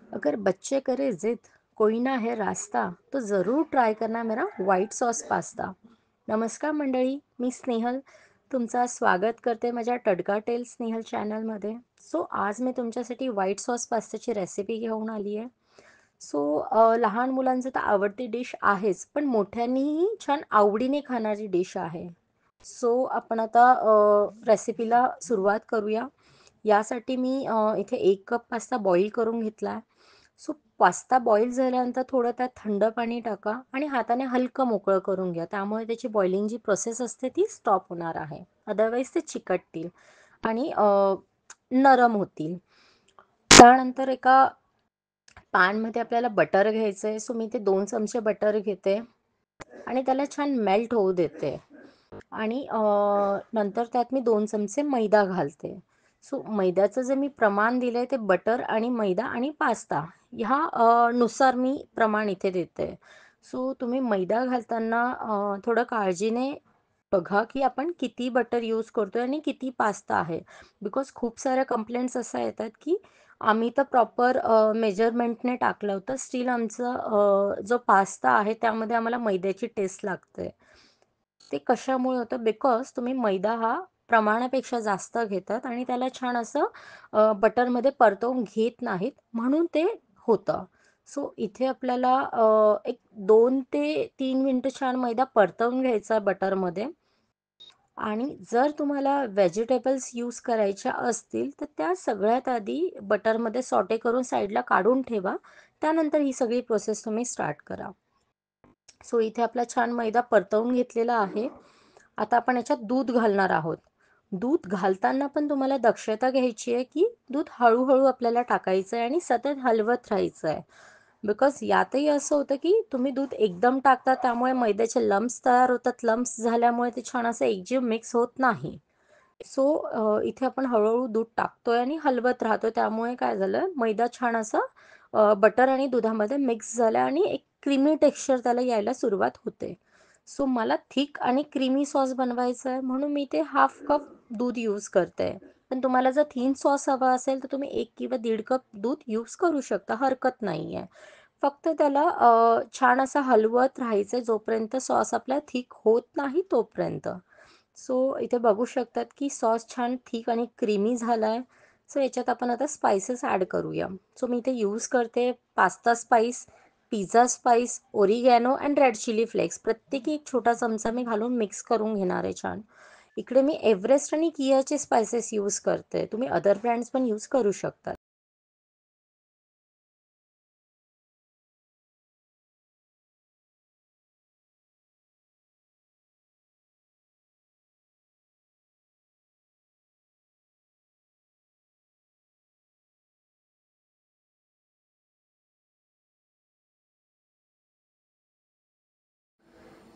अगर बच्चे करे जिद, कोई ना है रास्ता, तो ज़रूर ट्राय करना मेरा व्हाईट सॉस पास्ता. नमस्कार मंडळी, मी स्नेहल तुमचा स्वागत करते माझ्या टडका टेल स्नेहल चॅनलमध्ये. सो आज मी तुमच्यासाठी व्हाईट सॉस पास्त्याची रेसिपी घेऊन आली आहे. लहान मुलांचं तर आवडती डिश आहेच, पण मोठ्यांनीही छान आवडीने खाणारी डिश आहे. आपण आता रेसिपीला सुरुवात करूया. यासाठी मी इथे 1 कप पास्ता बॉईल करून घेतला आहे. पास्ता बॉईल झाल्यानंतर थोडं त्यात थंड पाणी टाका आणि हाताने हलकं मोकळं करून घ्या. त्यामुळे त्याची बॉइलिंग जी प्रोसेस असते ती स्टॉप होणार आहे. अदरवाईज ते चिकटतील आणि नरम होतील. त्यानंतर एका पॅनमध्ये आपल्याला बटर घ्यायचं आहे. मी इथे 2 चमचे बटर घेते आणि त्याला छान मेल्ट होऊ देते. आणि नंतर त्यात मी 2 चमचे मैदा घालते. मैद्याचं जे मी प्रमाण दिलं आहे ते बटर आणि मैदा आणि पास्ता ह्या नुसार मी प्रमाण इथे देते. तुम्ही मैदा घालताना थोडं काळजीने बघा की आपण किती बटर यूज करतोय आणि किती पास्ता आहे. बिकॉज खूप साऱ्या कंप्लेंट्स अशा येतात की आम्ही तर प्रॉपर मेजरमेंटने टाकलं होतं, स्टील आमचं जो पास्ता आहे त्यामध्ये आम्हाला मैद्याची टेस्ट लागते. ते कशामुळे होतं? बिकॉज तुम्ही मैदा हा प्रमाणापेक्षा जास्त घेतात आणि त्याला छान असं बटरमध्ये परतवून घेत नाहीत, म्हणून ते होतं. इथे आपल्याला एक 2 ते 3 मिनिटं छान मैदा परतवून घ्यायचा बटरमध्ये. आणि जर तुम्हाला व्हेजिटेबल्स यूज करायच्या असतील तर त्या सगळ्यात आधी बटरमध्ये सॉटे करून साईडला काढून ठेवा. त्यानंतर ही सगळी प्रोसेस तुम्ही स्टार्ट करा. इथे आपला छान मैदा परतवून घेतलेला आहे. आता आपण याच्यात दूध घालणार आहोत. दूध घालताना पण तुम्हाला दक्षता घ्यायची आहे की दूध हळूहळू आपल्याला टाकायचं आहे आणि सतत हलवत राहायचं आहे. बिकॉज यातही असं होतं की तुम्ही दूध एकदम टाकता त्यामुळे मैद्याचे लम्प्स तयार होतात. लम्प्स झाल्यामुळे ते छान असं एकजीव मिक्स होत नाही. इथे आपण हळूहळू दूध टाकतोय आणि हलवत राहतोय, त्यामुळे काय झालं, मैदा छान असा बटर आणि दुधामध्ये मिक्स झाला आणि एक क्रीमी टेक्स्चर त्याला यायला सुरुवात होते. मला थिक आणि क्रीमी सॉस बनवायचा आहे, म्हणून मी ते हाफ कप दूध यूज करते. पण तुम्हाला जर थिन सॉस हवा असेल तर तुम्ही 1 किंवा 1.5 कप दूध यूज करू शकता, हरकत नाही आहे. फक्त त्याला छान असं हलवत राहायचं जोपर्यंत सॉस आपला थिक होत नाही तोपर्यंत. इथे बघू शकतात की सॉस छान थिक आणि क्रीमी झाला आहे. याच्यात आपण आता स्पाइसेस ॲड करूया. मी इथे यूज करते pasta spice, pizza spice, oregano and red chilli flakes. प्रत्येकी एक छोटा चमचा मी घालून मिक्स करून घेणार आहे छान. इकडे मी एव्हरेस्ट आणि कियाचे स्पाइसेस यूज करते. तुम्ही अदर ब्रँड्स पण यूज करू शकता.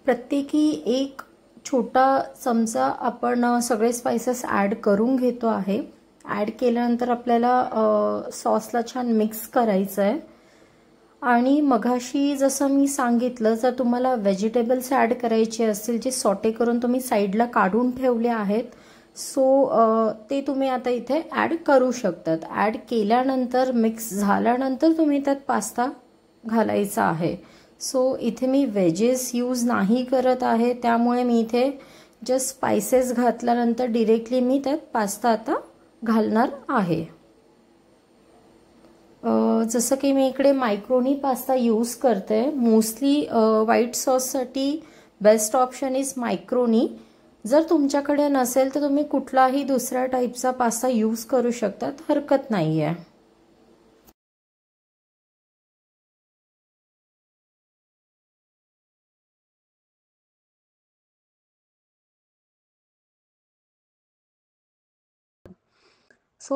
प्रत्येकी एक छोटा चमचा आपण सगळे स्पाइसेस ॲड करून घेतो आहे. ॲड केल्यानंतर आपल्याला सॉसला छान मिक्स करायचं आहे. आणि मघाशी जसं मी सांगितलं, जर तुम्हाला व्हेजिटेबल्स ॲड करायचे असतील जे सॉटे करून तुम्ही साईडला काढून ठेवले आहेत, ते तुम्ही आता इथे ॲड करू शकतात. ॲड केल्यानंतर मिक्स झाल्यानंतर तुम्ही त्यात पास्ता घालायचा आहे. इथे मी व्हेजेस यूज नाही करत आहे, त्यामुळे मी इथे जस्ट स्पाइसेस घातल्यानंतर डिरेक्टली मी त्यात पास्ता आता घालणार आहे. जसं की मी इकडे मायक्रोनी पास्ता यूज करते. मोस्टली व्हाईट सॉससाठी बेस्ट ऑप्शन इज मायक्रोनी. जर तुमच्याकडे नसेल तर तुम्ही कुठलाही दुसऱ्या टाईपचा पास्ता यूज करू शकतात, हरकत नाही आहे.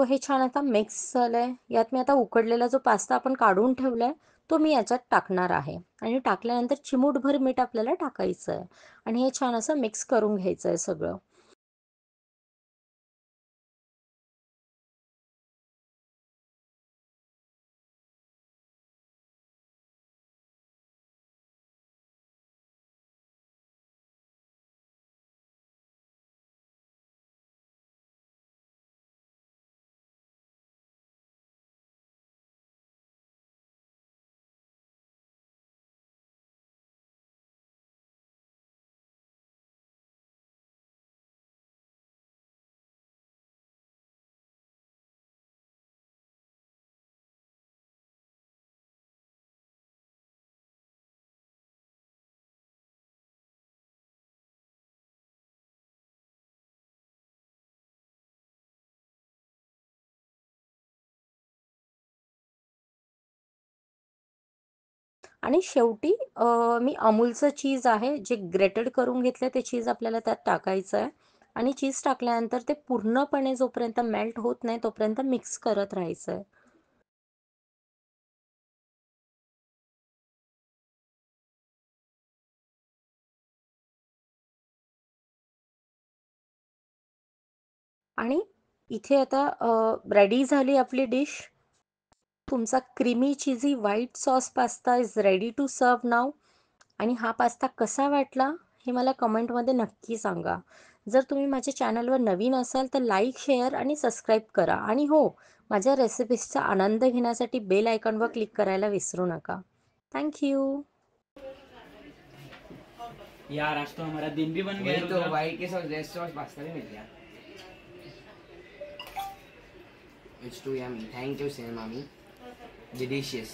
हे छान आता मिक्स झालंय. यात मी आता उकडलेला जो पास्ता आपण काढून ठेवलाय तो मी याच्यात टाकणार आहे आणि टाकल्यानंतर चिमूटभर मीठ आपल्याला टाकायचं आहे आणि हे छान असं मिक्स करून घ्यायचं आहे सगळं. आणि शेवटी मी अमूलचं चीज आहे जे ग्रेटेड करून घेतलं ते चीज आपल्याला त्यात टाकायचं आहे. आणि चीज टाकल्यानंतर ते पूर्णपणे जोपर्यंत मेल्ट होत नाही तोपर्यंत मिक्स करत राहायचं आहे. आणि इथे आता रेडी झाली आपली डिश. तुमचा creamy cheesy white sauce pasta is ready to serve now. आणि हा पास्ता कसा वाटला हे मला कमेंटमध्ये नक्की सांगा. जर तुम्ही माझ्या चॅनलवर नवीन असाल तर लाईक, शेअर आणि सबस्क्राईब करा. आणि हो, माझ्या रेसिपीजचा आनंद घेण्यासाठी बेल आयकॉनवर क्लिक करायला विसरू नका. थँक्यू. यार आज तो हमारा दिन भी बन गया। तो वाइट के साथ रेड सॉस पास्ता भी mill Gaya. It's too yummy. Thank you, Sen Mami. Delicious.